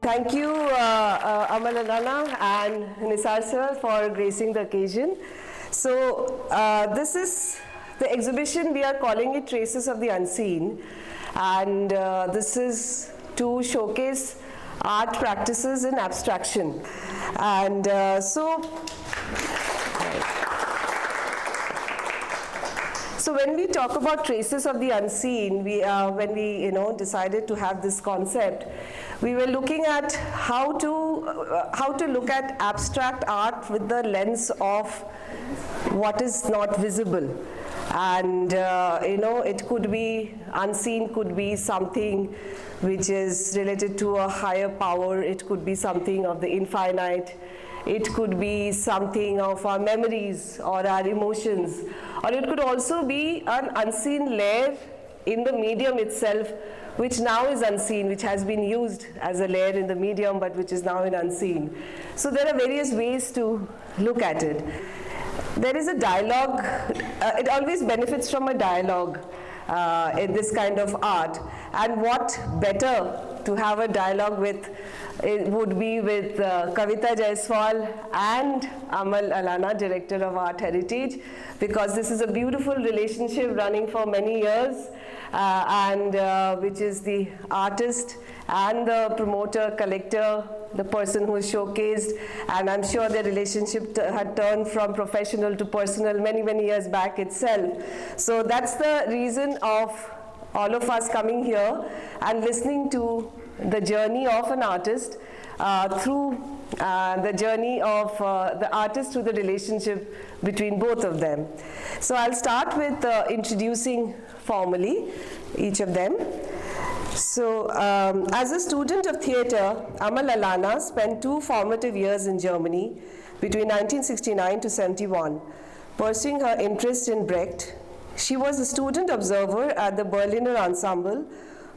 Thank you, Amal Allana and Nisar sir, for gracing the occasion. So, this is the exhibition, we are calling it Traces of the Unseen. And this is to showcase art practices in abstraction. And so when we talk about traces of the unseen, when we decided to have this concept, we were looking at how to look at abstract art with the lens of what is not visible. And it could be unseen, could be something which is related to a higher power, it could be something of the infinite, it could be something of our memories or our emotions, or it could also be an unseen layer in the medium itself, which now is unseen, which has been used as a layer in the medium, but which is now in unseen. So there are various ways to look at it. There is a dialogue, it always benefits from a dialogue in this kind of art. And what better to have a dialogue with, it would be with Kavita Jaiswal and Amal Allana, Director of Art Heritage, because this is a beautiful relationship running for many years, which is the artist and the promoter, collector, the person who is showcased, and I'm sure their relationship had turned from professional to personal many, many years back itself. So that's the reason of all of us coming here and listening to the journey of an artist through the journey of the artist through the relationship between both of them. So I'll start with introducing formally each of them. So as a student of theatre, Amal Allana spent 2 formative years in Germany between 1969 to 71, pursuing her interest in Brecht. She was a student observer at the Berliner ensemble,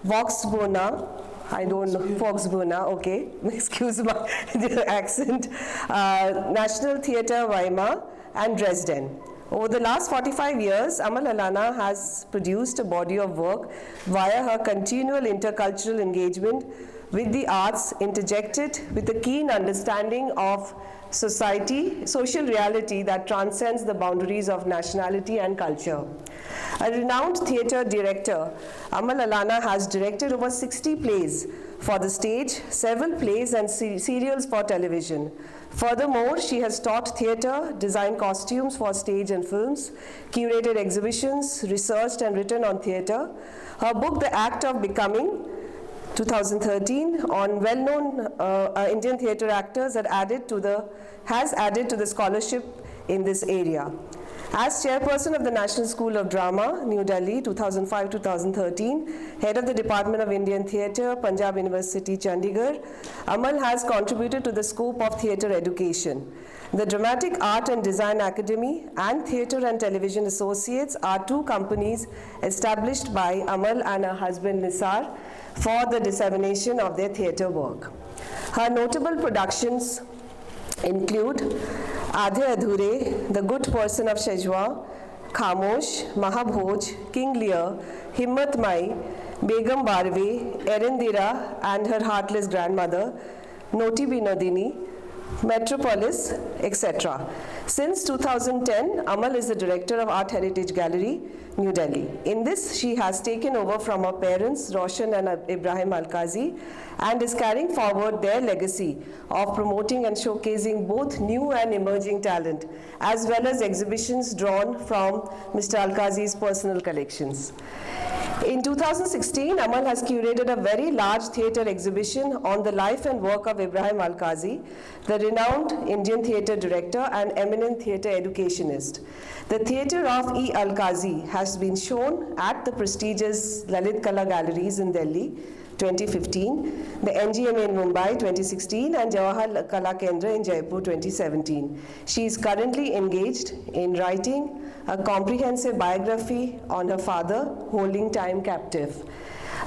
Volksbühne, I don't know, Volksbühne, okay, excuse my accent, National Theatre Weimar and Dresden. Over the last 45 years, Amal Allana has produced a body of work via her continual intercultural engagement with the arts, interjected with a keen understanding of society, social reality that transcends the boundaries of nationality and culture. A renowned theatre director, Amal Allana has directed over 60 plays for the stage, several plays and serials for television. Furthermore, she has taught theatre, designed costumes for stage and films, curated exhibitions, researched and written on theatre. Her book, The Act of Becoming, 2013, on well-known Indian theatre actors has added to the scholarship in this area. As chairperson of the National School of Drama, New Delhi, 2005-2013, head of the Department of Indian Theatre, Punjab University, Chandigarh, Amal has contributed to the scope of theatre education. The Dramatic Art and Design Academy and Theatre and Television Associates are 2 companies established by Amal and her husband Nisar for the dissemination of their theatre work. Her notable productions include Aadhe Adhure, The Good Person of Shejwa, Khamosh, Mahabhoj, King Lear, Himmat Mai, Begum Barve, Erindira and her heartless grandmother, Noti Binodini, Metropolis, etc. Since 2010, Amal is the director of Art Heritage Gallery, New Delhi. In this, she has taken over from her parents, Roshen and Ebrahim Alkazi, and is carrying forward their legacy of promoting and showcasing both new and emerging talent, as well as exhibitions drawn from Mr. Alkazi's personal collections. In 2016, Amal has curated a very large theatre exhibition on the life and work of Ebrahim Alkazi, the renowned Indian theatre director and eminent theatre educationist. The theatre of E. Alkazi has been shown at the prestigious Lalit Kala Galleries in Delhi, 2015, the NGMA in Mumbai, 2016, and Jawahar Kala Kendra in Jaipur, 2017. She is currently engaged in writing a comprehensive biography on her father, holding time captive.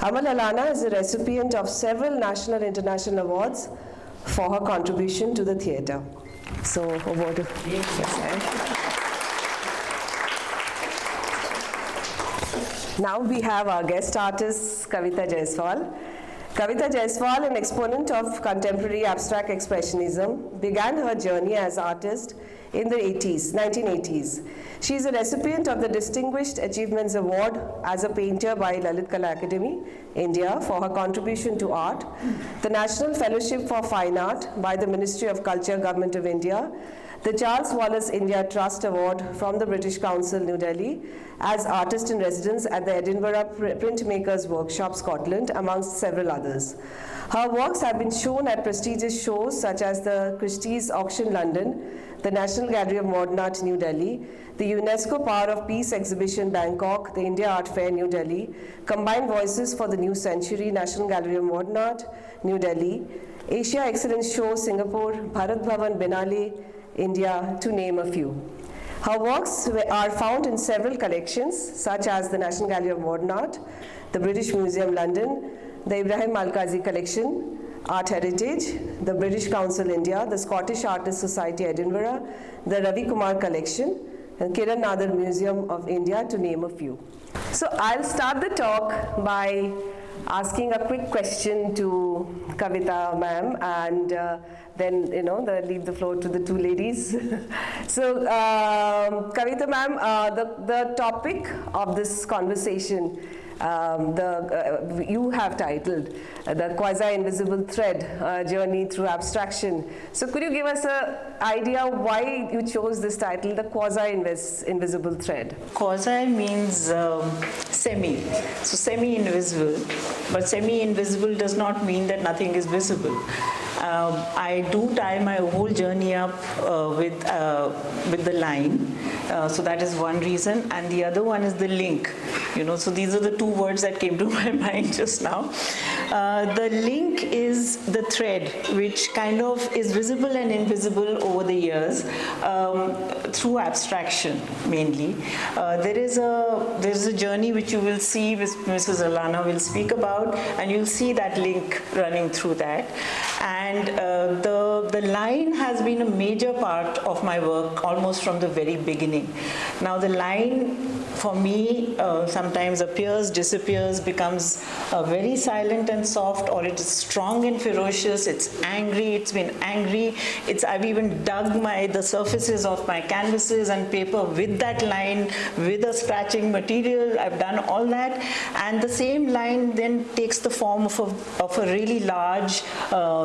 Amal Allana is a recipient of several national and international awards for her contribution to the theatre. So, over to Now we have our guest artist, Kavita Jaiswal. Kavita Jaiswal, an exponent of contemporary abstract expressionism, began her journey as artist in the 1980s. She is a recipient of the Distinguished Achievements Award as a painter by Lalit Kala Academy, India, for her contribution to art, the National Fellowship for Fine Art by the Ministry of Culture, Government of India, the Charles Wallace India Trust Award from the British Council, New Delhi, as Artist in Residence at the Edinburgh Printmakers Workshop, Scotland, amongst several others. Her works have been shown at prestigious shows such as the Christie's Auction, London, the National Gallery of Modern Art, New Delhi, the UNESCO Power of Peace Exhibition, Bangkok, the India Art Fair, New Delhi, Combined Voices for the New Century, National Gallery of Modern Art, New Delhi, Asia Excellence Show, Singapore, Bharat Bhavan, Benali, India, to name a few. Her works are found in several collections, such as the National Gallery of Modern Art, the British Museum, London, the Ebrahim Alkazi Collection, Art Heritage, the British Council, India, the Scottish Artists Society, Edinburgh, the Ravi Kumar Collection, and Kiran Nadar Museum of India, to name a few. So I'll start the talk by asking a quick question to Kavita ma'am, and then leave the floor to the two ladies. So Kavita ma'am, the topic of this conversation, you have titled the Quasi-Invisible Thread, Journey Through Abstraction. So could you give us an idea why you chose this title, the Quasi-Invisible Thread? Quasi means semi, so semi-invisible, but semi-invisible does not mean that nothing is visible. I do tie my whole journey up with the line, so that is one reason, and the other one is the link. So these are the two words that came to my mind just now. The link is the thread, which kind of is visible and invisible over the years through abstraction mainly. There is a journey which you will see, Mrs. Allana will speak about, and you'll see that link running through that. And the line has been a major part of my work almost from the very beginning. Now the line for me sometimes appears, disappears, becomes very silent and soft, or it is strong and ferocious, it's angry, it's been angry, I've even dug the surfaces of my canvases and paper with that line, with a scratching material, I've done all that, and the same line then takes the form of a really large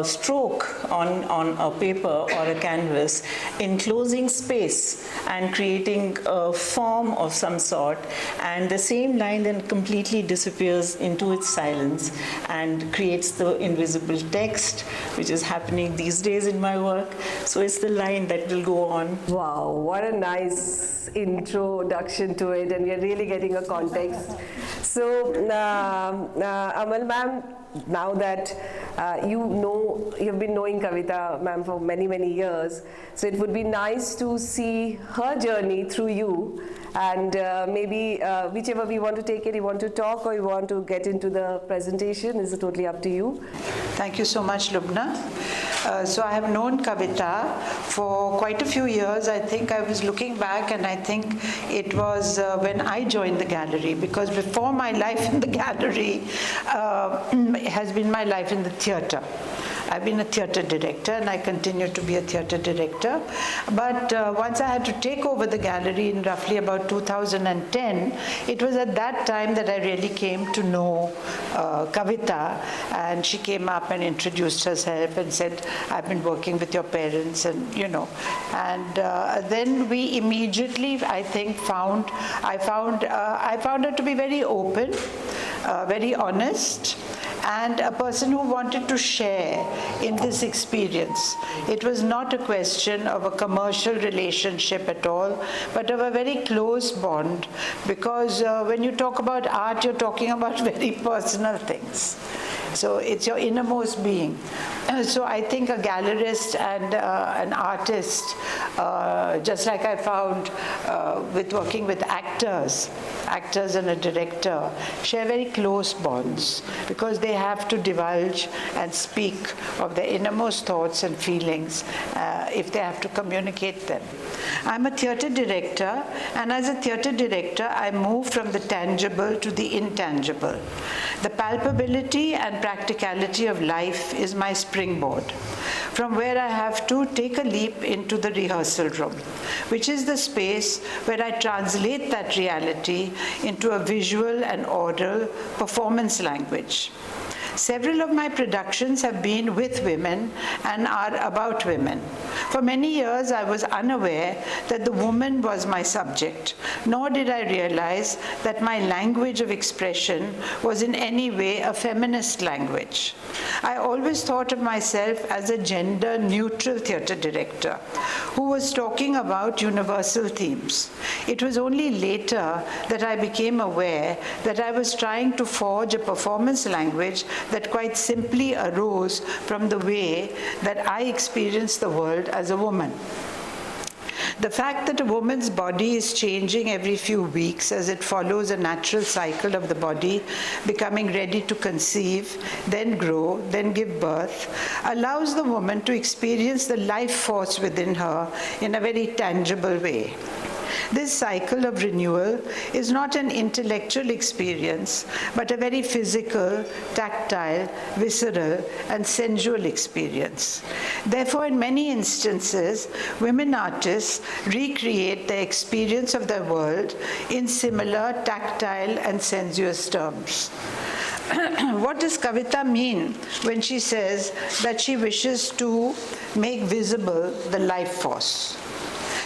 stroke on a paper or a canvas, enclosing space and creating a form of some sort, and the same line then completely disappears into its silence and creates the invisible text, which is happening these days in my work. So it's the line that will go on. Wow, what a nice introduction to it, and we're really getting a context. So Amal ma'am, now that you've been knowing Kavita ma'am for many years, so it would be nice to see her journey through you, and maybe whichever we want to take it, you want to talk or you want to get into the presentation, is totally up to you. Thank you so much, Lubna. So I have known Kavita for quite a few years. I think I was looking back, and I think it was when I joined the gallery, because before my life in the gallery has been my life in the theatre. I've been a theatre director, and I continue to be a theatre director. But once I had to take over the gallery in roughly about 2010, it was at that time that I really came to know Kavita, and she came up and introduced herself and said, I've been working with your parents, and and then we immediately, I think, I found her to be very open, very honest, and a person who wanted to share in this experience. It was not a question of a commercial relationship at all, but of a very close bond, because when you talk about art, you're talking about very personal things. So it's your innermost being. So I think a gallerist and an artist, just like I found with working with actors and a director, share very close bonds, because they have to divulge and speak of their innermost thoughts and feelings if they have to communicate them. I'm a theatre director, and as a theatre director, I move from the tangible to the intangible. The palpability and and practicality of life is my springboard, from where I have to take a leap into the rehearsal room, which is the space where I translate that reality into a visual and oral performance language. Several of my productions have been with women and are about women. For many years, I was unaware that the woman was my subject, nor did I realize that my language of expression was in any way a feminist language. I always thought of myself as a gender-neutral theatre director who was talking about universal themes. It was only later that I became aware that I was trying to forge a performance language that quite simply arose from the way that I experience the world as a woman. The fact that a woman's body is changing every few weeks as it follows a natural cycle of the body becoming ready to conceive, then grow, then give birth, allows the woman to experience the life force within her in a very tangible way. This cycle of renewal is not an intellectual experience, but a very physical, tactile, visceral, and sensual experience. Therefore, in many instances, women artists recreate the experience of their world in similar tactile and sensuous terms. What does Kavita mean when she says that she wishes to make visible the life force?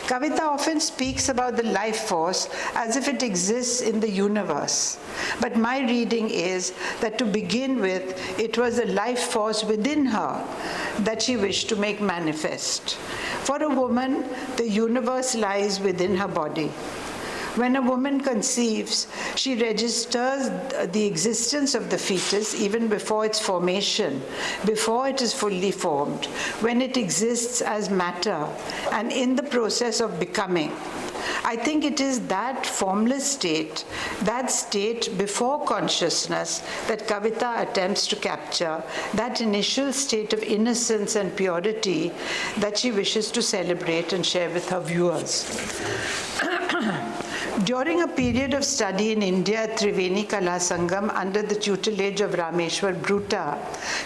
Kavita often speaks about the life force as if it exists in the universe. But my reading is that to begin with, it was a life force within her that she wished to make manifest. For a woman, the universe lies within her body. When a woman conceives, she registers the existence of the fetus even before its formation, before it is fully formed, when it exists as matter and in the process of becoming. I think it is that formless state, that state before consciousness, that Kavita attempts to capture, that initial state of innocence and purity that she wishes to celebrate and share with her viewers. During a period of study in India at Triveni Kala Sangam under the tutelage of Rameshwar Bruta,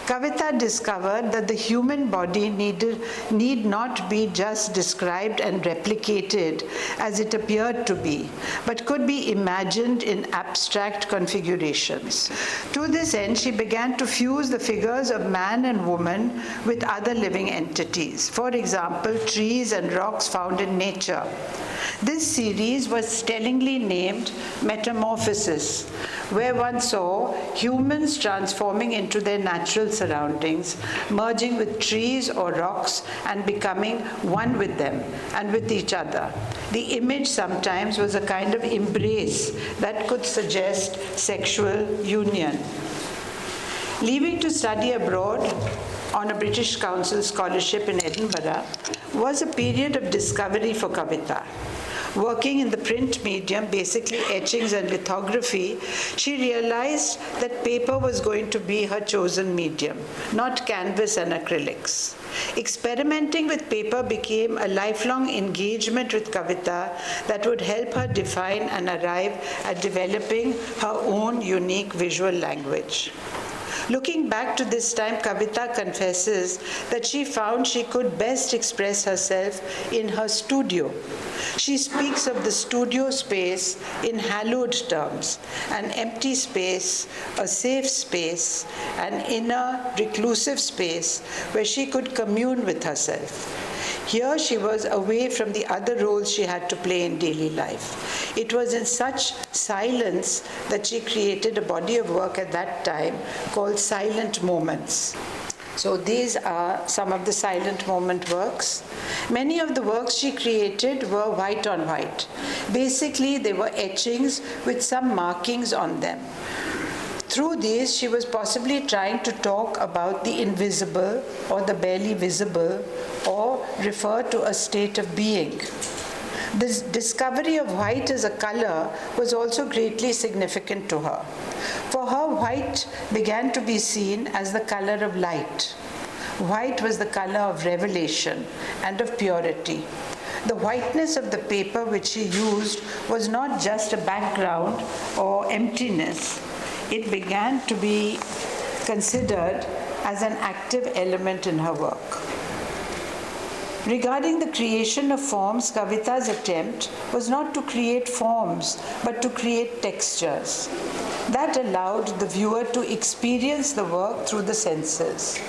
Kavita discovered that the human body need not be just described and replicated as it appeared to be, but could be imagined in abstract configurations. To this end, she began to fuse the figures of man and woman with other living entities, for example, trees and rocks found in nature. This series was tellingly named Metamorphosis, where one saw humans transforming into their natural surroundings, merging with trees or rocks and becoming one with them and with each other. The image sometimes was a kind of embrace that could suggest sexual union. Leaving to study abroad on a British Council scholarship in Edinburgh was a period of discovery for Kavita. Working in the print medium, basically etchings and lithography, she realized that paper was going to be her chosen medium, not canvas and acrylics. Experimenting with paper became a lifelong engagement with Kavita that would help her define and arrive at developing her own unique visual language. Looking back to this time, Kavita confesses that she found she could best express herself in her studio. She speaks of the studio space in hallowed terms, an empty space, a safe space, an inner reclusive space where she could commune with herself. Here she was away from the other roles she had to play in daily life. It was in such silence that she created a body of work at that time called Silent Moments. So these are some of the silent moment works. Many of the works she created were white on white. Basically, they were etchings with some markings on them. Through these, she was possibly trying to talk about the invisible or the barely visible, or refer to a state of being. This discovery of white as a color was also greatly significant to her. For her, white began to be seen as the color of light. White was the color of revelation and of purity. The whiteness of the paper which she used was not just a background or emptiness. It began to be considered as an active element in her work. Regarding the creation of forms, Kavita's attempt was not to create forms, but to create textures. That allowed the viewer to experience the work through the senses.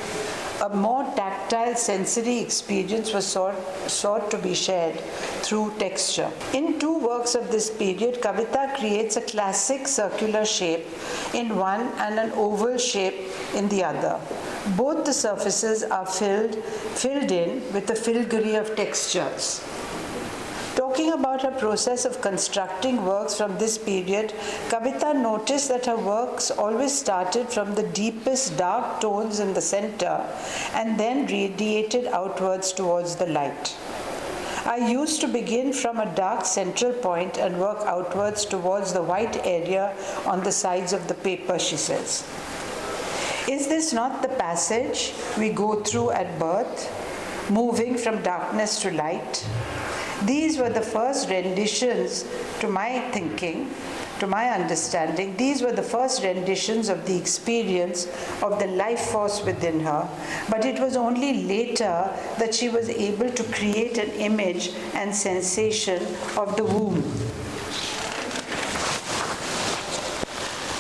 A more tactile sensory experience was sought to be shared through texture. In two works of this period, Kavita creates a classic circular shape in one and an oval shape in the other. Both the surfaces are filled in with a filigree of textures. Talking about her process of constructing works from this period, Kavita noticed that her works always started from the deepest dark tones in the center and then radiated outwards towards the light. I used to begin from a dark central point and work outwards towards the white area on the sides of the paper, she says. Is this not the passage we go through at birth, moving from darkness to light? These were the first renditions, to my thinking, to my understanding, these were the first renditions of the experience of the life force within her, but it was only later that she was able to create an image and sensation of the womb.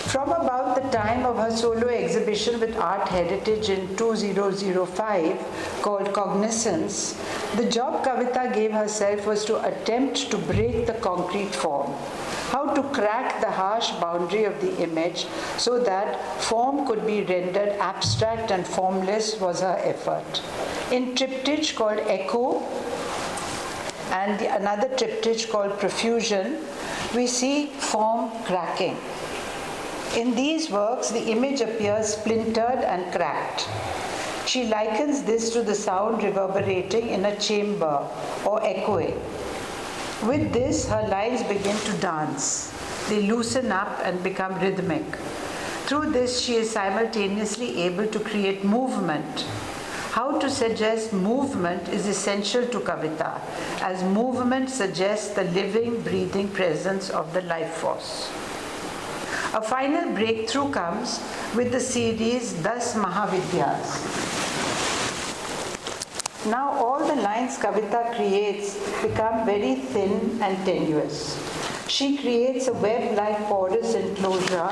From about the time of her solo exhibition with Art Heritage in 2005, called Cognizance, the job Kavita gave herself was to attempt to break the concrete form. How to crack the harsh boundary of the image so that form could be rendered abstract and formless was her effort. In triptych called Echo and another triptych called Profusion, we see form cracking. In these works, the image appears splintered and cracked. She likens this to the sound reverberating in a chamber or echoing. With this, her lines begin to dance. They loosen up and become rhythmic. Through this, she is simultaneously able to create movement. How to suggest movement is essential to Kavita, as movement suggests the living, breathing presence of the life force. A final breakthrough comes with the series Das Mahavidyas. Now all the lines Kavita creates become very thin and tenuous. She creates a web-like porous enclosure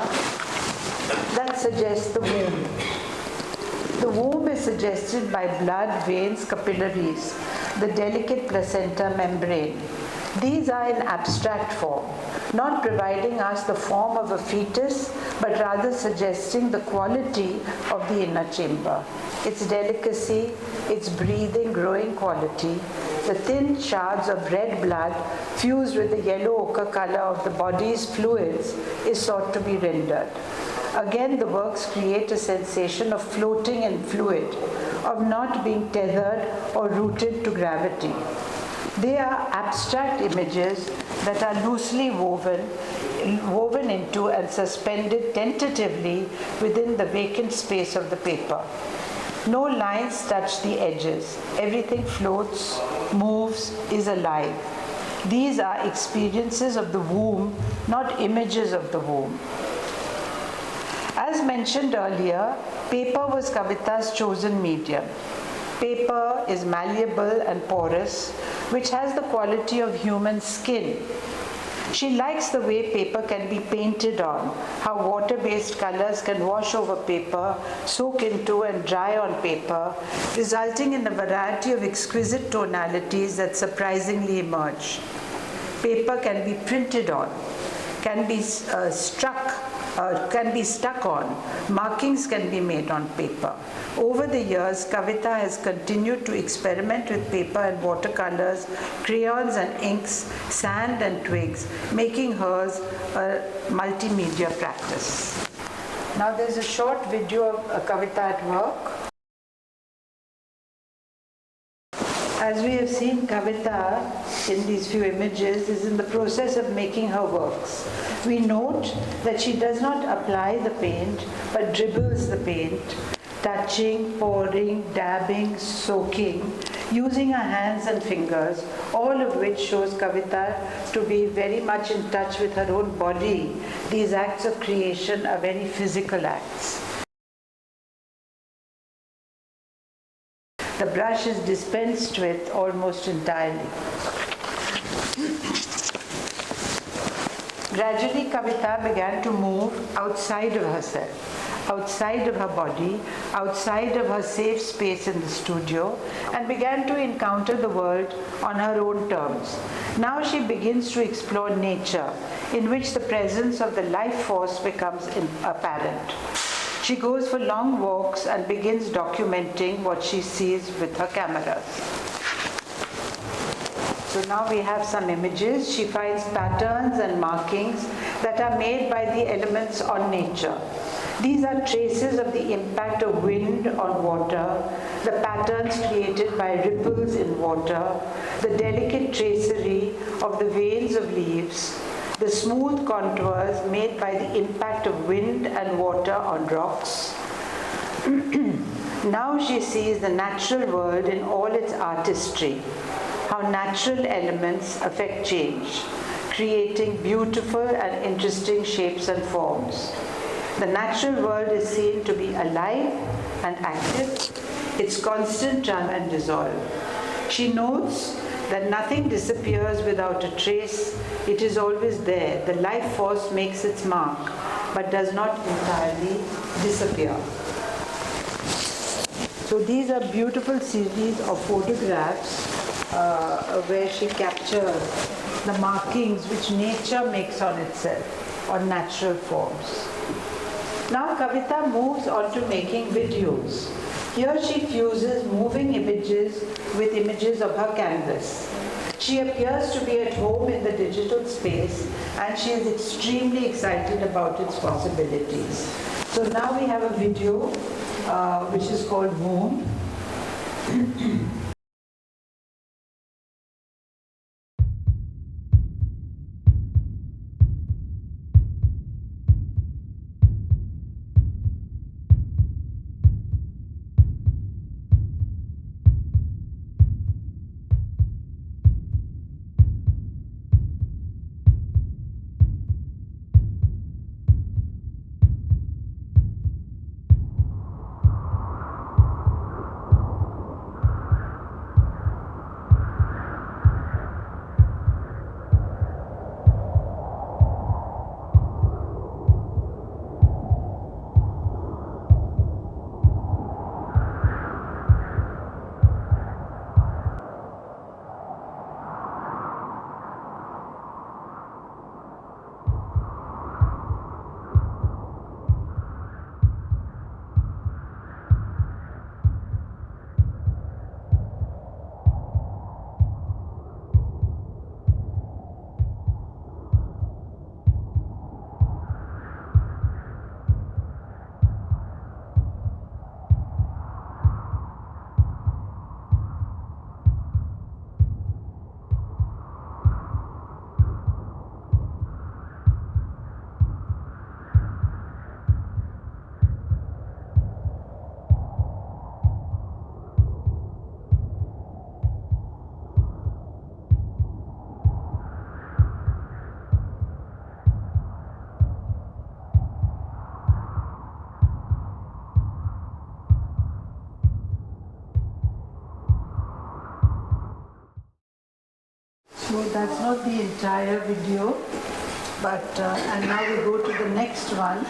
that suggests the womb. The womb is suggested by blood, veins, capillaries, the delicate placenta membrane. These are in abstract form, not providing us the form of a fetus, but rather suggesting the quality of the inner chamber, its delicacy, its breathing, growing quality. The thin shards of red blood fused with the yellow ochre color of the body's fluids is sought to be rendered. Again, the works create a sensation of floating in fluid, of not being tethered or rooted to gravity. They are abstract images that are loosely woven into and suspended tentatively within the vacant space of the paper. No lines touch the edges. Everything floats, moves, is alive. These are experiences of the womb, not images of the womb. As mentioned earlier, paper was Kavita's chosen medium. Paper is malleable and porous, which has the quality of human skin. She likes the way paper can be painted on, how water-based colors can wash over paper, soak into and dry on paper, resulting in a variety of exquisite tonalities that surprisingly emerge. Paper can be printed on, can be stuck on, markings can be made on paper. Over the years, Kavita has continued to experiment with paper and watercolors, crayons and inks, sand and twigs, making hers a multimedia practice. Now there's a short video of Kavita at work. As we have seen, Kavita in these few images is in the process of making her works. We note that she does not apply the paint, but dribbles the paint, touching, pouring, dabbing, soaking, using her hands and fingers, all of which shows Kavita to be very much in touch with her own body. These acts of creation are very physical acts. The brush is dispensed with almost entirely. Gradually, Kavita began to move outside of herself, outside of her body, outside of her safe space in the studio, and began to encounter the world on her own terms. Now she begins to explore nature, in which the presence of the life force becomes apparent. She goes for long walks and begins documenting what she sees with her cameras. So now we have some images. She finds patterns and markings that are made by the elements on nature. These are traces of the impact of wind on water, the patterns created by ripples in water, the delicate tracery of the veins of leaves, the smooth contours made by the impact of wind and water on rocks. Now she sees the natural world in all its artistry, how natural elements affect change, creating beautiful and interesting shapes and forms. The natural world is seen to be alive and active, its constant turn and dissolve. She notes that nothing disappears without a trace. It is always there. The life force makes its mark, but does not entirely disappear. So these are beautiful series of photographs where she captures the markings which nature makes on itself, on natural forms. Now Kavita moves on to making videos. Here she fuses moving images with images of her canvas. She appears to be at home in the digital space, and she is extremely excited about its possibilities. So now we have a video which is called Moon. So that's not the entire video, but and now we go to the next one.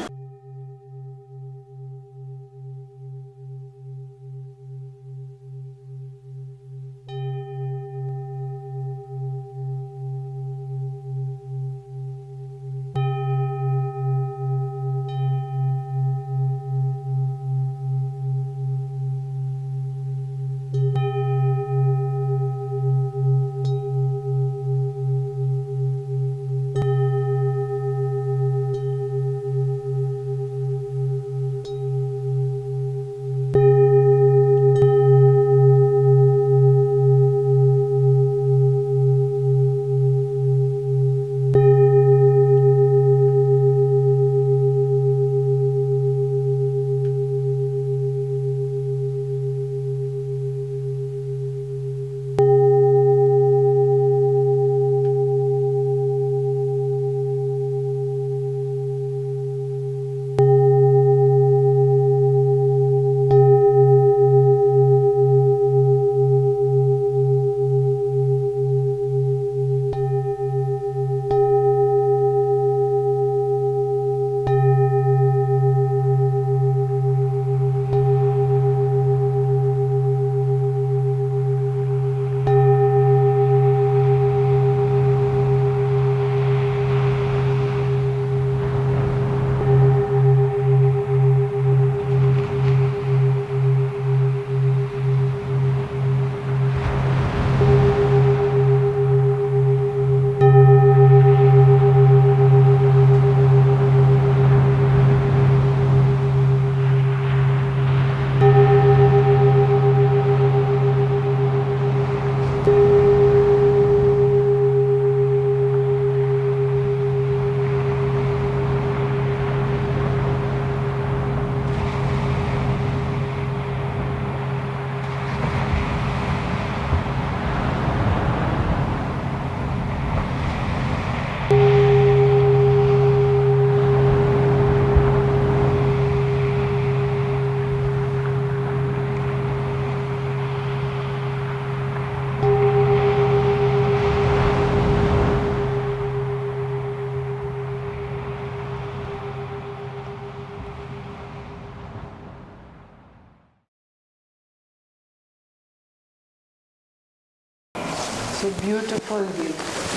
So beautiful,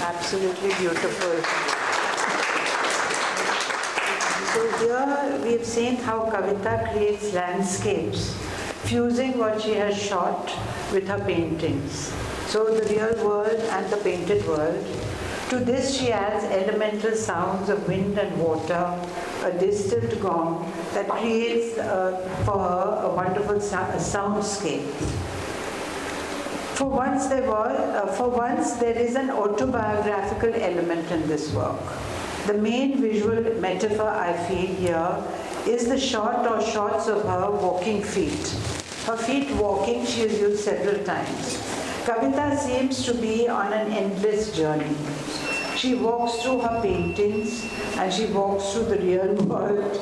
absolutely beautiful. So here we have seen how Kavita creates landscapes, fusing what she has shot with her paintings. So the real world and the painted world. To this she adds elemental sounds of wind and water, a distant gong that creates for her a wonderful soundscape. For once there is an autobiographical element in this work. The main visual metaphor I feel here is the shot or shots of her walking feet. Her feet walking she has used several times. Kavita seems to be on an endless journey. She walks through her paintings and she walks through the real world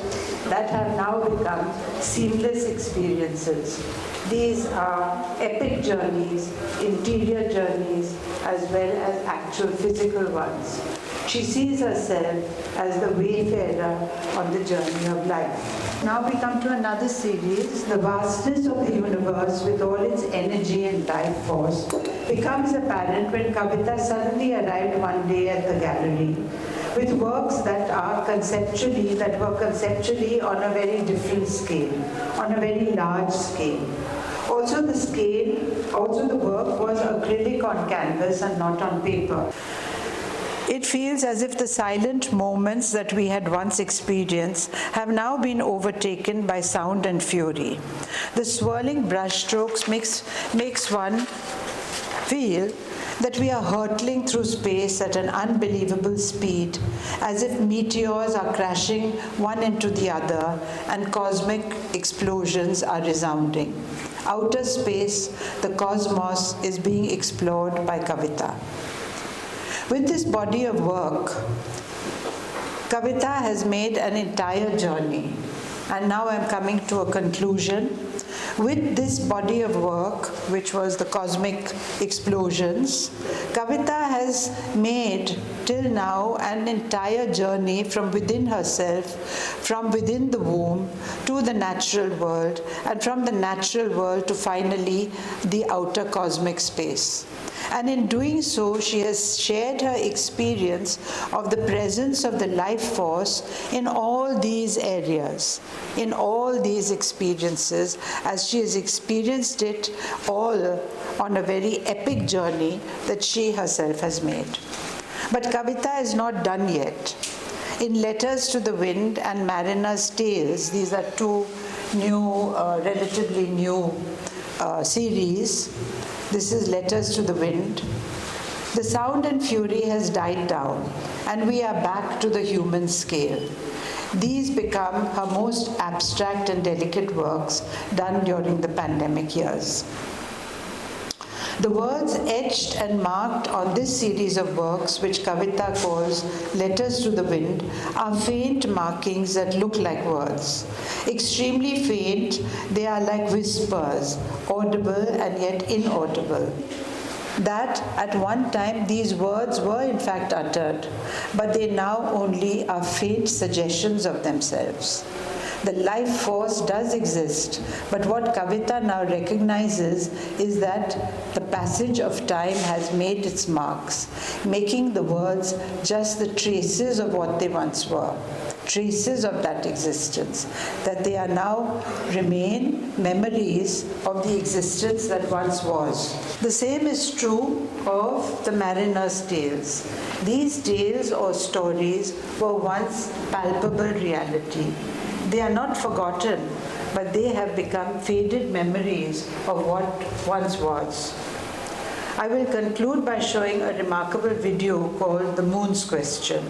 that have now become seamless experiences. These are epic journeys, interior journeys, as well as actual physical ones. She sees herself as the wayfarer on the journey of life. Now we come to another series. The vastness of the universe with all its energy and life force becomes apparent when Kavita suddenly arrived one day at the gallery with works that were conceptually on a very different scale, on a very large scale. Also the work was acrylic on canvas and not on paper. It feels as if the silent moments that we had once experienced have now been overtaken by sound and fury. The swirling brushstrokes makes one feel that we are hurtling through space at an unbelievable speed, as if meteors are crashing one into the other and cosmic explosions are resounding. Outer space, the cosmos, is being explored by Kavita. With this body of work, Kavita has made an entire journey, and now I'm coming to a conclusion. With this body of work, which was the cosmic explosions, Kavita has made till now an entire journey from within herself, from within the womb to the natural world, and from the natural world to finally the outer cosmic space. And in doing so, she has shared her experience of the presence of the life force in all these areas, in all these experiences, as she has experienced it all on a very epic journey that she herself has made. But Kavita is not done yet. In Letters to the Wind and Mariner's Tales, these are two new, relatively new series. This is Letters to the Wind. The sound and fury has died down, and we are back to the human scale. These become her most abstract and delicate works done during the pandemic years. The words etched and marked on this series of works, which Kavita calls Letters to the Wind, are faint markings that look like words. Extremely faint, they are like whispers, audible and yet inaudible. That at one time these words were in fact uttered, but they now only are faint suggestions of themselves. The life force does exist, but what Kavita now recognizes is that the passage of time has made its marks, making the words just the traces of what they once were, traces of that existence, that they are now remain memories of the existence that once was. The same is true of the Mariner's Tales. These tales or stories were once palpable reality. They are not forgotten, but they have become faded memories of what once was. I will conclude by showing a remarkable video called The Moon's Question.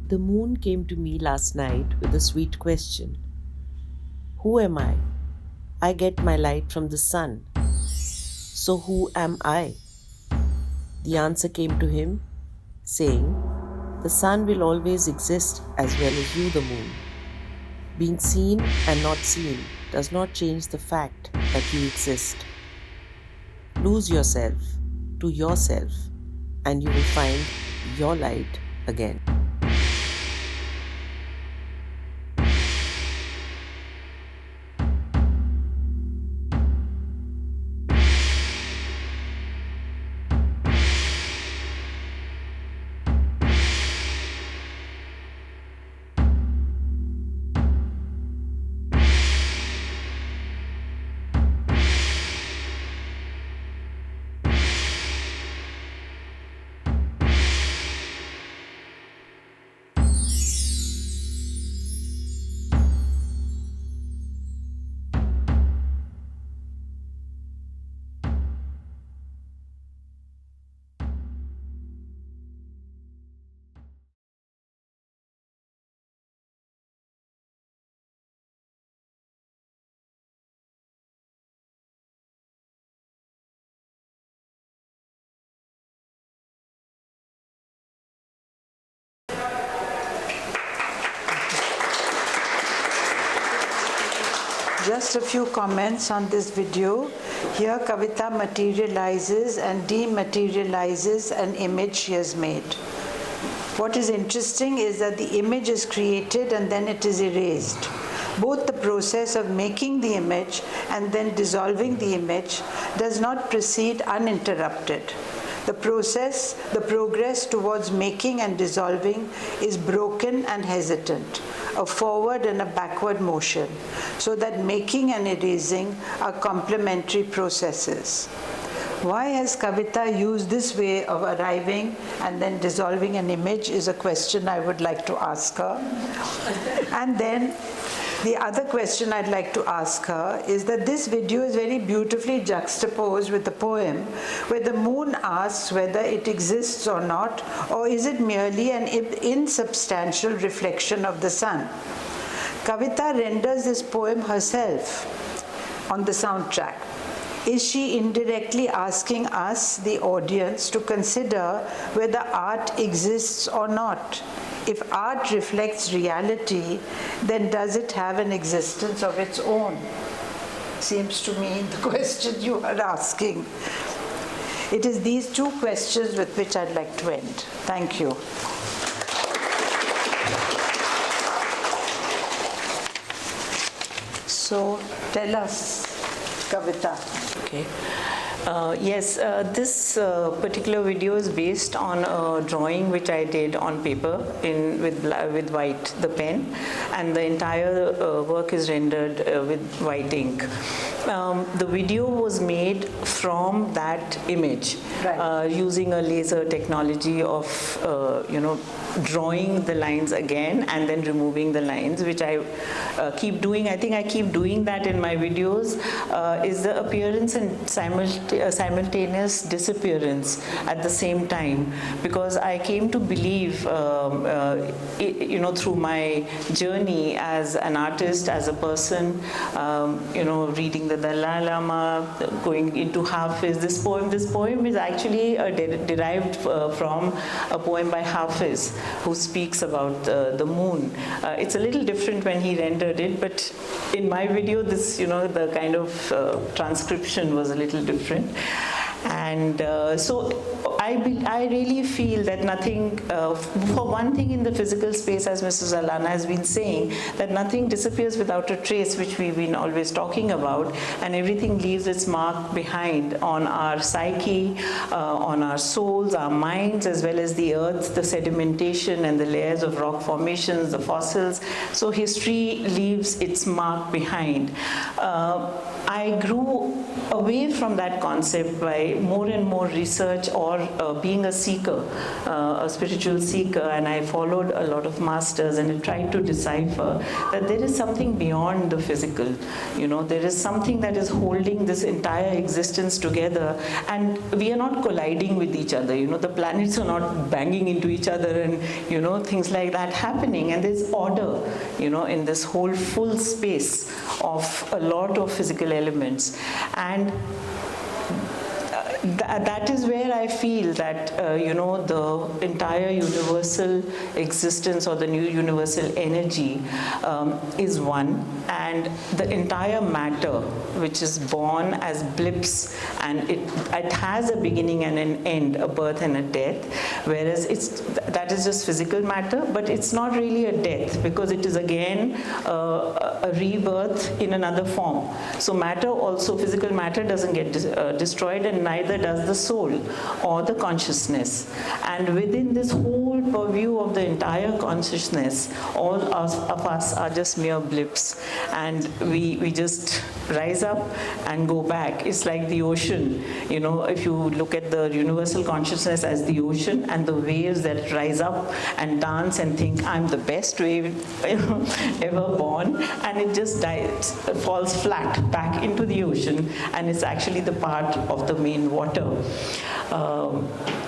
The moon came to me last night with a sweet question. Who am I? I get my light from the sun. So who am I? The answer came to him, saying, the sun will always exist as well as you, the moon. Being seen and not seen does not change the fact that you exist. Lose yourself to yourself, and you will find your light again. Just a few comments on this video. Here Kavita materializes and dematerializes an image she has made. What is interesting is that the image is created and then it is erased. Both the process of making the image and then dissolving the image does not proceed uninterrupted. The progress towards making and dissolving is broken and hesitant, a forward and a backward motion, so that making and erasing are complementary processes. Why has Kavita used this way of arriving and then dissolving an image is a question I would like to ask her. And then the other question I'd like to ask her is that this video is very beautifully juxtaposed with the poem where the moon asks whether it exists or not, or is it merely an insubstantial reflection of the sun. Kavita renders this poem herself on the soundtrack. Is she indirectly asking us, the audience, to consider whether art exists or not? If art reflects reality, then does it have an existence of its own? Seems to me the question you are asking. It is these two questions with which I'd like to end. Thank you. So tell us, Kavita. Okay. Yes, this particular video is based on a drawing which I did on paper with white, the pen, and the entire work is rendered with white ink. The video was made from that image, Right. using a laser technology of, drawing the lines again and then removing the lines, which I keep doing. I think I keep doing that in my videos, is the appearance and simultaneous disappearance at the same time, because I came to believe, through my journey as an artist, as a person, reading the Dalai Lama, going into Hafiz. This poem is actually derived from a poem by Hafiz, who speaks about the moon. It's a little different when he rendered it, but in my video, this, the kind of transcription was a little different. And so I really feel that nothing, for one thing in the physical space, as Mrs. Allana has been saying, that nothing disappears without a trace, which we've been always talking about, and everything leaves its mark behind on our psyche, on our souls, our minds, as well as the earth, the sedimentation and the layers of rock formations, the fossils. So history leaves its mark behind. I grew away from that concept by more and more research or being a seeker, a spiritual seeker, and I followed a lot of masters and I tried to decipher that there is something beyond the physical. There is something that is holding this entire existence together, and we are not colliding with each other. The planets are not banging into each other and, things like that happening. And there's order, in this whole full space of a lot of physical elements. And that is where I feel that, the entire universal existence or the new universal energy is one, and the entire matter, which is born as blips, and it has a beginning and an end, a birth and a death, whereas that is just physical matter, but it's not really a death, because it is again a rebirth in another form. So matter also, physical matter doesn't get destroyed, and neither does the soul or the consciousness. And within this whole purview of the entire consciousness, all of us are just mere blips, and we just rise up and go back. It's like the ocean. If you look at the universal consciousness as the ocean and the waves that rise up and dance and think, I'm the best wave ever born, and it just dies, falls flat back into the ocean, and it's actually the part of the main water.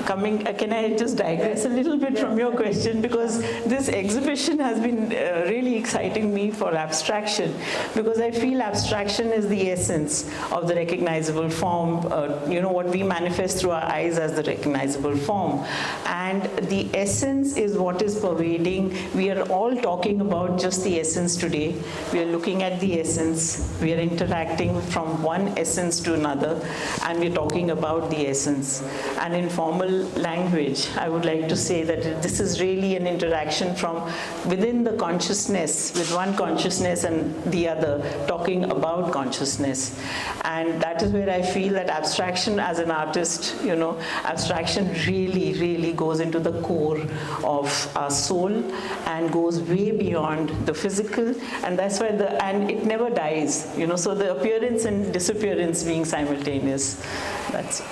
Can I just digress a little bit from your question, because this exhibition has been really exciting me for abstraction, because I feel abstraction is the essence of the recognizable form, what we manifest through our eyes as the recognizable form. And the essence is what is pervading. We are all talking about just the essence today. We are looking at the essence. We are interacting from one essence to another, and we're talking about the essence. And in formal language, I would like to say that this is really an interaction from within the consciousness, with one consciousness and the other, talking about consciousness. And that is where I feel that abstraction as an artist, abstraction really, really goes into the core of our soul and goes way beyond the physical, and that's why and it never dies, so the appearance and disappearance being simultaneous. That's it.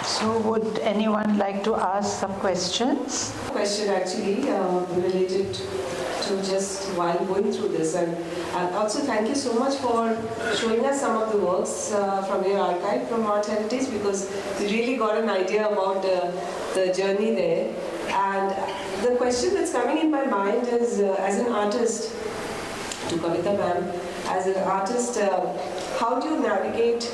So would anyone like to ask some questions? Question actually related to just while going through this, and also thank you so much for showing us some of the works from your archive from Art Heritage, because we really got an idea about the journey there. And the question that's coming in my mind is, as an artist, to Kavita ma'am, as an artist, how do you navigate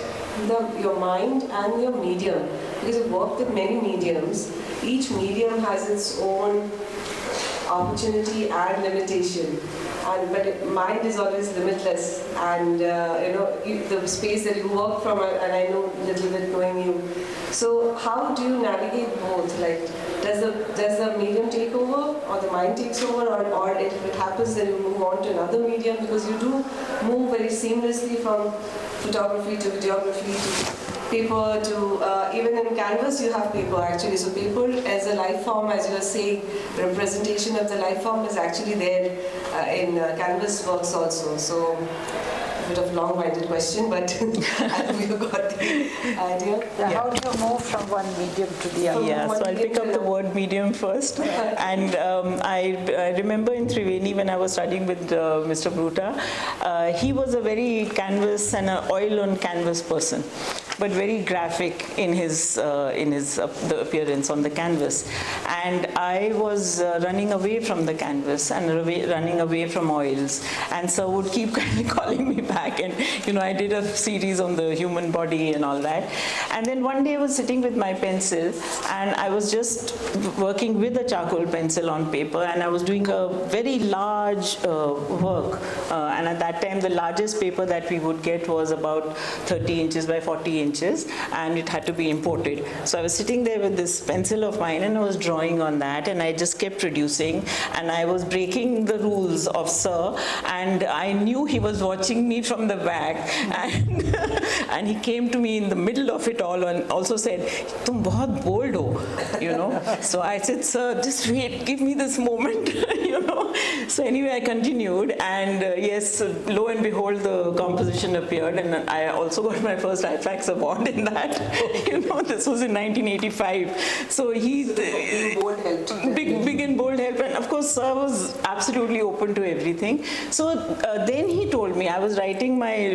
your mind and your medium? Because you've worked with many mediums. Each medium has its own opportunity and limitation. But mind is always limitless, and the space that you work from, and I know a little bit knowing you. So how do you navigate both? Like, does the medium take over, or the mind takes over, or if it happens, then you move on to another medium? Because you do move very seamlessly from photography to videography to paper to even in canvas you have paper actually. So paper as a life form, as you were saying, representation of the life form is actually there in canvas works also. So a bit of long-winded question, but I think you got the idea. How do you move from one medium to the other? Yeah, so I'll pick up the word medium first. And I remember in Triveni when I was studying with Mr. Bruta, he was a very canvas and an oil on canvas person, but very graphic in his the appearance on the canvas. And I was running away from the canvas and running away from oils, and so would keep calling me back. And I did a series on the human body and all that. And then one day I was sitting with my pencil, and I was just working with a charcoal pencil on paper, and I was doing a very large work. And at that time, the largest paper that we would get was about 30 inches by 40 inches, and it had to be imported. So I was sitting there with this pencil of mine, and I was drawing on that, and I just kept producing, and I was breaking the rules of Sir, and I knew he was watching me from the back, and he came to me in the middle of it all and also said, "Tum bahut bold ho," So I said, sir, just wait, give me this moment, So anyway, I continued, and yes, lo and behold, the composition appeared, and I also got my first IFAX award in that. This was in 1985. So big and bold help, and of course, sir was absolutely open to everything. So then he told me, I was writing my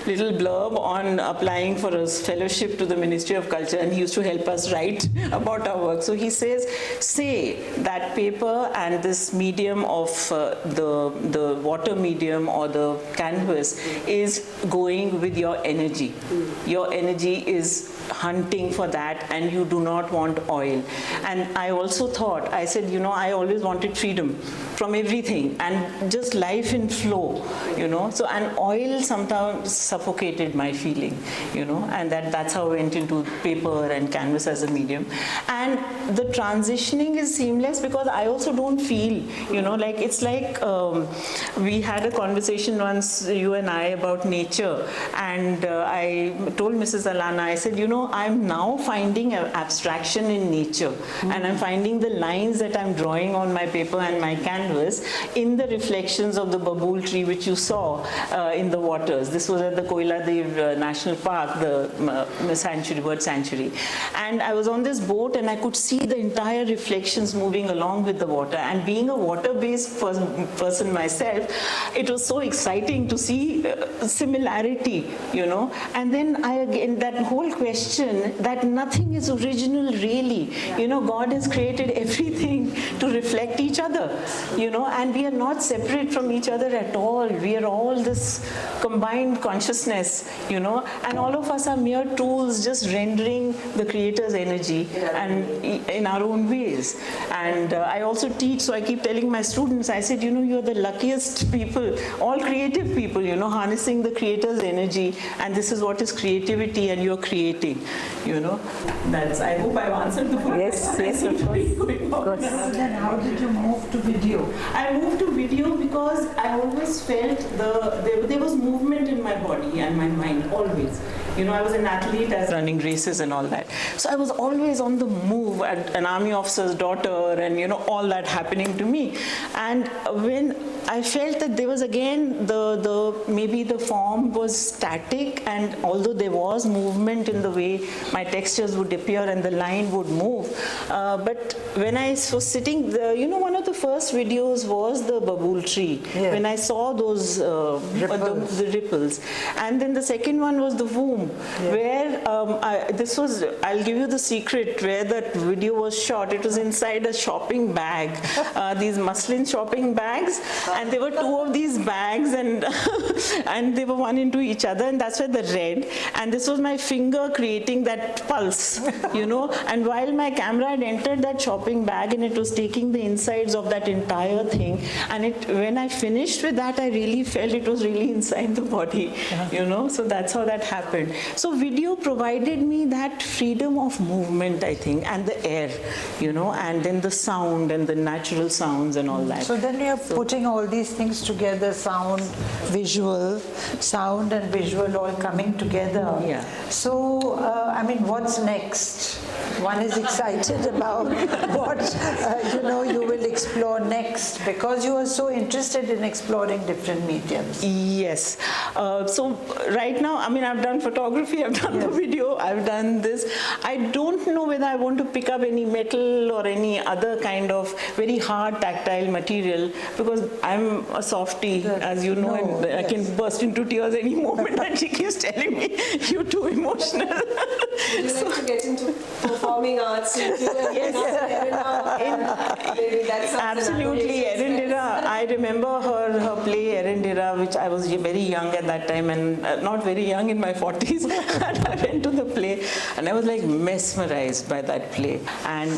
little blurb on applying for a fellowship to the Ministry of Culture, and he used to help us write about our work. So he says, say that paper and this medium of the water medium or the canvas is going with your energy. Your energy is hunting for that, and you do not want oil. And I also thought, I said, I always wanted freedom from everything and just life in flow, So, and oil sometimes suffocated my feeling, and that's how I went into paper and canvas as a medium. And the transitioning is seamless because I also don't feel, it's like we had a conversation once, you and I, about nature, and I told Mrs. Allana, I said, I'm now finding an abstraction in nature, and I'm finding the lines that I'm drawing on my paper and my canvas in the reflections of the babool tree which you saw in the waters. This was at the Koiladev National Park, the sanctuary, bird sanctuary. And I was on this boat and I could see the entire reflections moving along with the water. And being a water-based person myself, it was so exciting to see similarity, And then again, that whole question that nothing is original really. God has created everything to reflect each other, and we are not separate from each other at all. We are all this combined consciousness, and all of us are mere tools just rendering the Creator's energy and in our own ways. And I also teach, so I keep telling my students, I said, you're the luckiest people, all creative people, harnessing the Creator's energy, and this is what is creativity, and you're creating, That's, I hope I've answered the full Yes, of course. Then how did you move to video? I moved to video because I always felt there was movement in my body and my mind, always. I was an athlete, I was running races and all that. So I was always on the move, an army officer's daughter, and all that happening to me. And when I felt that there was again maybe the form was static, and although there was movement in the way my textures would appear and the line would move, but when I was sitting, one of the first videos was the babool tree. Yeah. When I saw those the ripples, and then the second one was the womb, where I'll give you the secret where that video was shot. It was inside a shopping bag, these muslin shopping bags, and there were two of these bags, and and they were one into each other, and that's where the red, and this was my finger creating that pulse, and while my camera had entered that shopping bag and it was taking the insides of that entire thing, and when I finished with that, I really felt it was really inside the body, so that's how that happened. So video provided me that freedom of movement, I think, and the air, and then the sound and the natural sounds and all that. So then you're putting all these things together, sound and visual all coming together. Yeah. So, what's next? One is excited about what, you will explore next, because you are so interested in exploring different mediums. Yes. So right now, I've done photography, I've done the video, I've done this. I don't know whether I want to pick up any metal or any other kind of very hard tactile material, because I'm a softie, as you know, and I can burst into tears any moment, and she keeps telling me, you're too emotional. Would you like to get into performing arts? Maybe that's Absolutely, Erindira. I remember her play Erindira, which I was very young at that time, and not very young, in my 40s. And I went to the play, and I was like mesmerized by that play.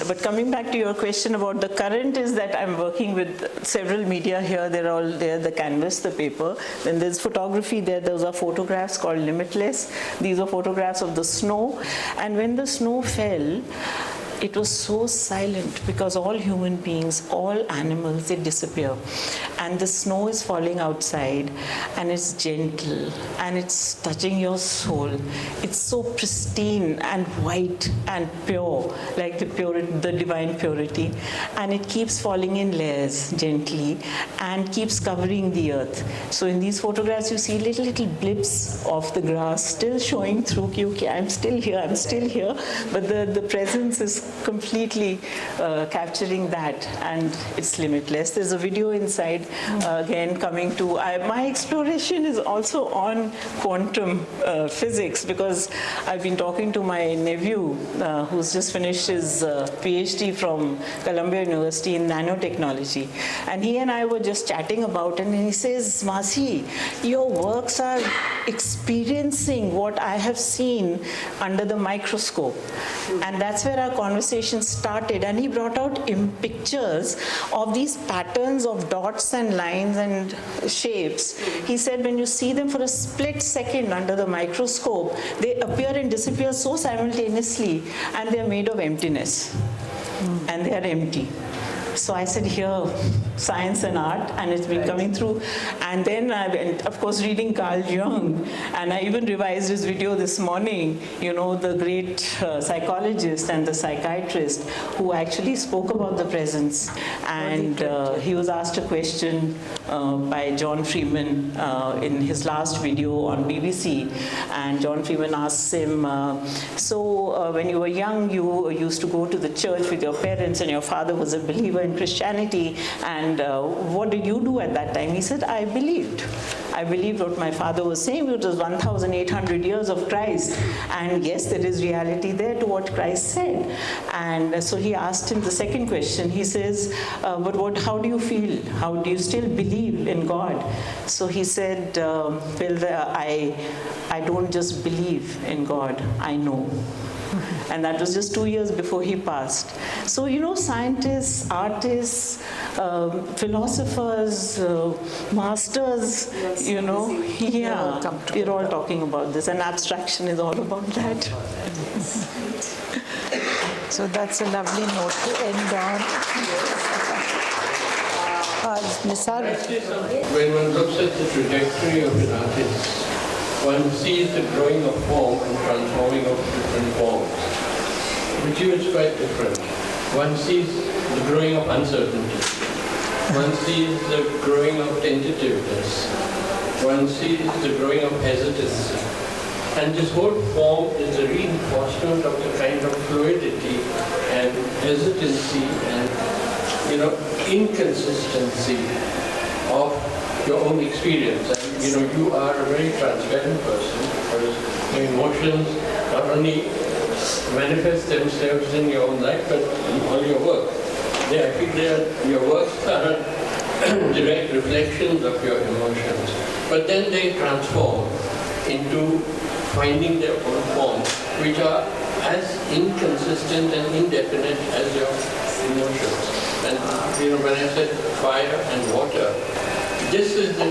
But coming back to your question about the current, is that I'm working with several media here. They're all there: the canvas, the paper. Then there's photography there. Those are photographs called Limitless. These are photographs of the snow. And when the snow fell, it was so silent because all human beings, all animals, they disappear. And the snow is falling outside and it's gentle and it's touching your soul. It's so pristine and white and pure, like the divine purity. And it keeps falling in layers gently and keeps covering the earth. So in these photographs, you see little blips of the grass still showing through. Okay, I'm still here, but the presence is completely capturing that, and it's limitless. There's a video inside, again coming to, my exploration is also on quantum physics, because I've been talking to my nephew who's just finished his PhD from Columbia University in nanotechnology, and he and I were just chatting about it, and he says, Masi, your works are experiencing what I have seen under the microscope. And that's where our conversation started. And he brought out pictures of these patterns of dots and lines and shapes. He said when you see them for a split second under the microscope, they appear and disappear so simultaneously, and they are made of emptiness. And they are empty. So I said, here, science and art, and it's been coming through. And then I went, of course, reading Carl Jung, and I even revised his video this morning, the great psychologist and the psychiatrist who actually spoke about the presence. And he was asked a question by John Freeman in his last video on BBC. And John Freeman asks him, so when you were young, you used to go to the church with your parents, and your father was a believer in Christianity, and what did you do at that time? He said, I believed what my father was saying. It was 1,800 years of Christ, and yes, there is reality there to what Christ said. And so he asked him the second question. He says, but how do you feel? How do you still believe in God? So he said, I don't just believe in God, I know. And that was just 2 years before he passed. So, scientists, artists, philosophers, masters, we're all talking about this, and abstraction is all about that. So that's a lovely note to end on. Nisar? When one looks at the trajectory of an artist, one sees the growing of form and transforming of different forms. With you, it's quite different. One sees the growing of uncertainty. One sees the growing of tentativeness. One sees the growing of hesitancy. And this whole form is a reinforcement of the kind of fluidity and hesitancy and, inconsistency of your own experience. And, you are a very transparent person, because your emotions not only manifest themselves in your own life, but in all your work. I feel your works are direct reflections of your emotions, but then they transform into finding their own form, which are as inconsistent and indefinite as your emotions. And when I said fire and water, this is the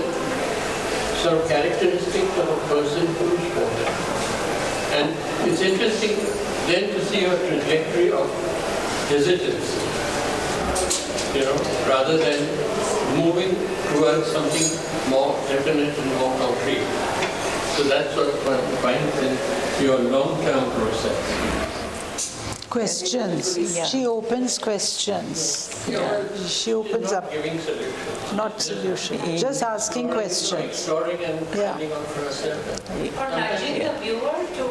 sort of characteristic of a person who is water. And it's interesting then to see your trajectory of hesitancy, rather than moving towards something more definite and more concrete. So that's what one finds in your long-term process. Questions. Yeah. She opens questions. Yeah. She opens not up. Giving solutions. Not solution. Just asking questions. Exploring and finding out for herself. Or nudging the viewer to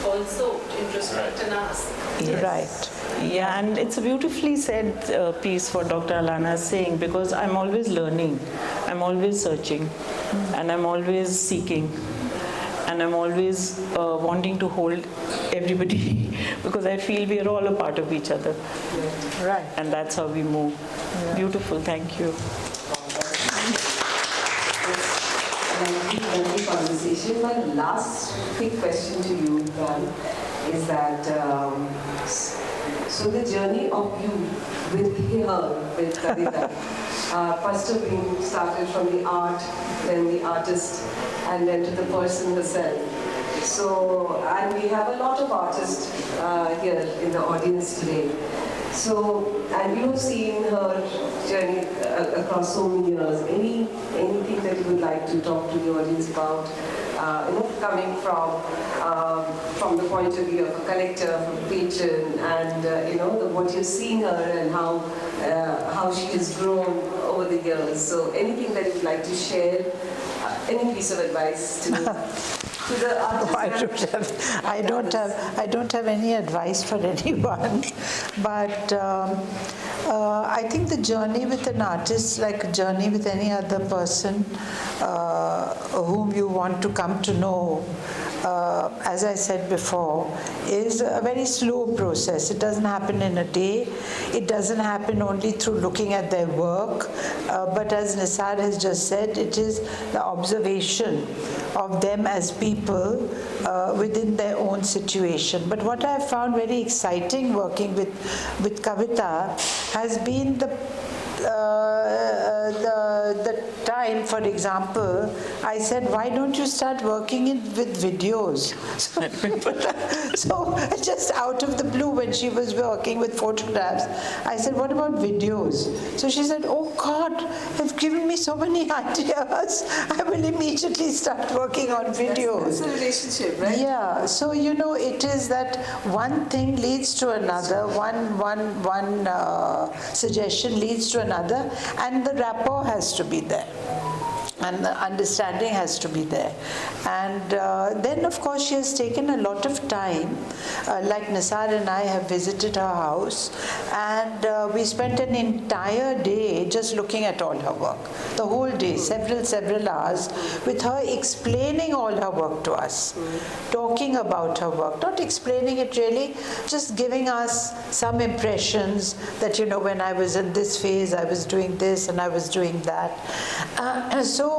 also introspect and ask. Yes. Right. Yeah, and it's a beautifully said piece for Dr. Allana saying, because I'm always learning, I'm always searching, and I'm always seeking, and I'm always wanting to hold everybody because I feel we are all a part of each other. Right. And that's how we move. Yeah. Beautiful, thank you. Lovely conversation. My last quick question to you, Ron, is that so the journey of you with Kavita, first of being started from the art, then the artist, and then to the person herself. So, and we have a lot of artists here in the audience today. So, and you've seen her journey across so many years. Anything that you would like to talk to the audience about? Coming from the point of view of a collector, from a patron, and what you've seen her and how she has grown over the years. So, anything that you'd like to share? Any piece of advice to the artist? I don't have any advice for anyone, but I think the journey with an artist, like a journey with any other person whom you want to come to know, as I said before, is a very slow process. It doesn't happen in a day. It doesn't happen only through looking at their work, but as Nisar has just said, it is the observation of them as people within their own situation. But what I have found very exciting working with Kavita has been the time, for example, I said, why don't you start working with videos? So just out of the blue, when she was working with photographs, I said, what about videos? So she said, oh God, you've given me so many ideas. I will immediately start working on videos. That's a relationship, right? Yeah, so it is that one thing leads to another, one suggestion leads to another, and the rapport has to be there. And the understanding has to be there. And then, of course, she has taken a lot of time. Like Nisar and I have visited her house, and we spent an entire day just looking at all her work. The whole day, several hours, with her explaining all her work to us, talking about her work, not explaining it really, just giving us some impressions that, when I was in this phase, I was doing this and I was doing that. So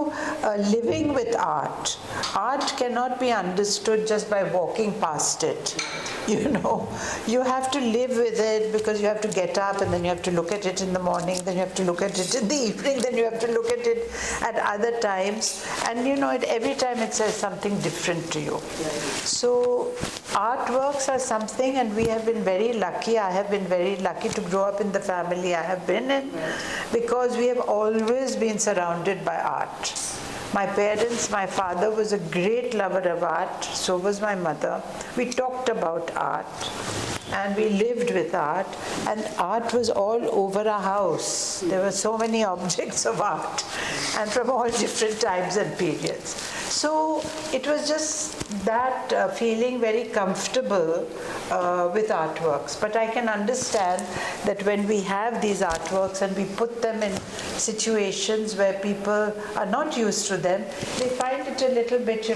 living with art cannot be understood just by walking past it. You have to live with it, because you have to get up and then you have to look at it in the morning, then you have to look at it in the evening, then you have to look at it at other times, and every time it says something different to you. So artworks are something, and we have been very lucky. I have been very lucky to grow up in the family I have been in, because we have always been surrounded by art. My parents, my father was a great lover of art, so was my mother. We talked about art, and we lived with art, and art was all over our house. There were so many objects of art, and from all different times and periods. So it was just that feeling very comfortable with artworks. But I can understand that when we have these artworks and we put them in situations where people are not used to them, they find it a little bit,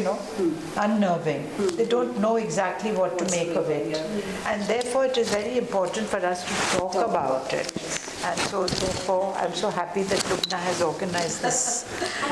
unnerving. They don't know exactly what to make of it. And therefore it is very important for us to talk about it. And so therefore I'm so happy that Lubna has organized this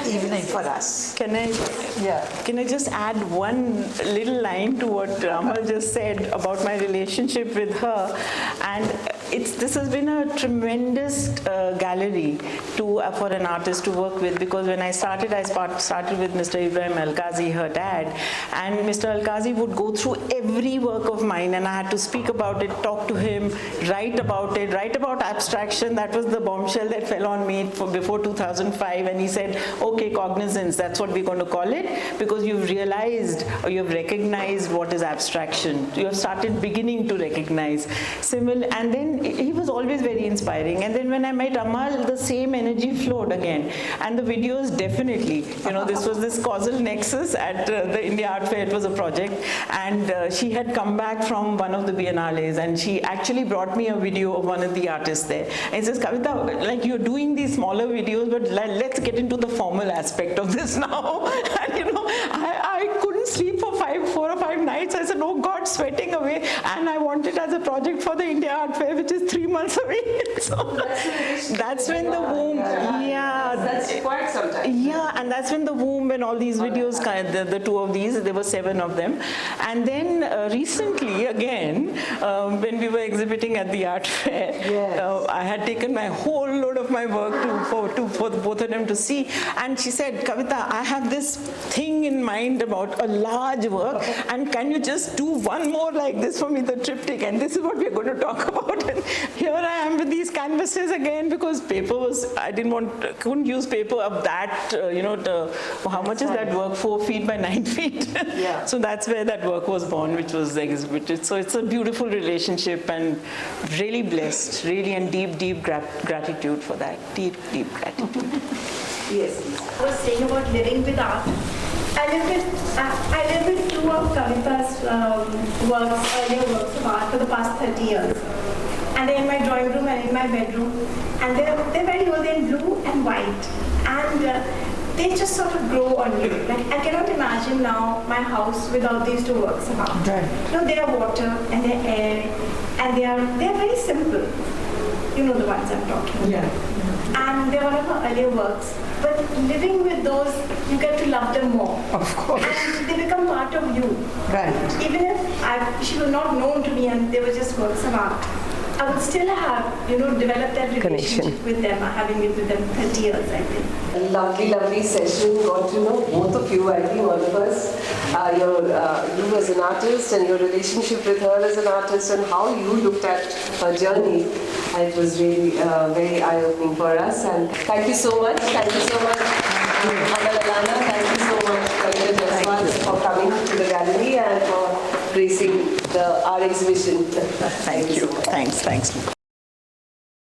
evening for us. Can I just add one little line to what Amal just said about my relationship with her? And this has been a tremendous gallery for an artist to work with, because when I started with Mr. Ebrahim Alkazi, her dad, and Mr. Alkazi would go through every work of mine, and I had to speak about it, talk to him, write about abstraction. That was the bombshell that fell on me before 2005, and he said, okay, cognizance, that's what we're going to call it, because you've realized or you've recognized what is abstraction. You have started beginning to recognize. And then he was always very inspiring. And then when I met Amal, the same energy flowed again. And the videos definitely, this was this causal nexus at the India Art Fair. It was a project. And she had come back from one of the Biennales, and she actually brought me a video of one of the artists there. And he says, Kavita, like you're doing these smaller videos, but let's get into the formal aspect of this now. And I couldn't sleep for 4 or 5 nights. I said, oh God, sweating away. And I want it as a project for the India Art Fair, which is 3 months away. So that's when the womb, that's quite some time. Yeah, and that's when the womb and all these videos, the 2 of these, there were 7 of them. And then recently, again, when we were exhibiting at the art fair, I had taken my whole load of my work for both of them to see. And she said, Kavita, I have this thing in mind about a large work, and can you just do one more like this for me, the triptych, and this is what we're going to talk about. And here I am with these canvases again, because paper was, couldn't use paper of that, how much is that work, 4 feet by 9 feet? Yeah. So that's where that work was born, which was exhibited. So it's a beautiful relationship, and really blessed, really, and deep gratitude for that, deep gratitude. Yes. I was saying about living with art. I live with two of Kavita's earlier works of art for the past 30 years. And they're in my drawing room and in my bedroom. And they're very old, they're in blue and white. And they just sort of grow on you. Like, I cannot imagine now my house without these two works of art. Right. They are water and they're air, and they're very simple. You know the ones I'm talking about. Yeah. And they're one of my earlier works. But living with those, you get to love them more. Of course. And they become part of you. Right. Even if she was not known to me and they were just works of art, I would still have, developed that relationship with them, having lived with them 30 years, I think. A lovely session. Got to know both of you, I think all of us. You as an artist and your relationship with her as an artist, and how you looked at her journey. It was really very eye-opening for us. And thank you so much. Thank you so much, Amal Allana. Thank you so much, Kavita Jaiswal, for coming to the gallery and for gracing our exhibition. Thank you. Thanks.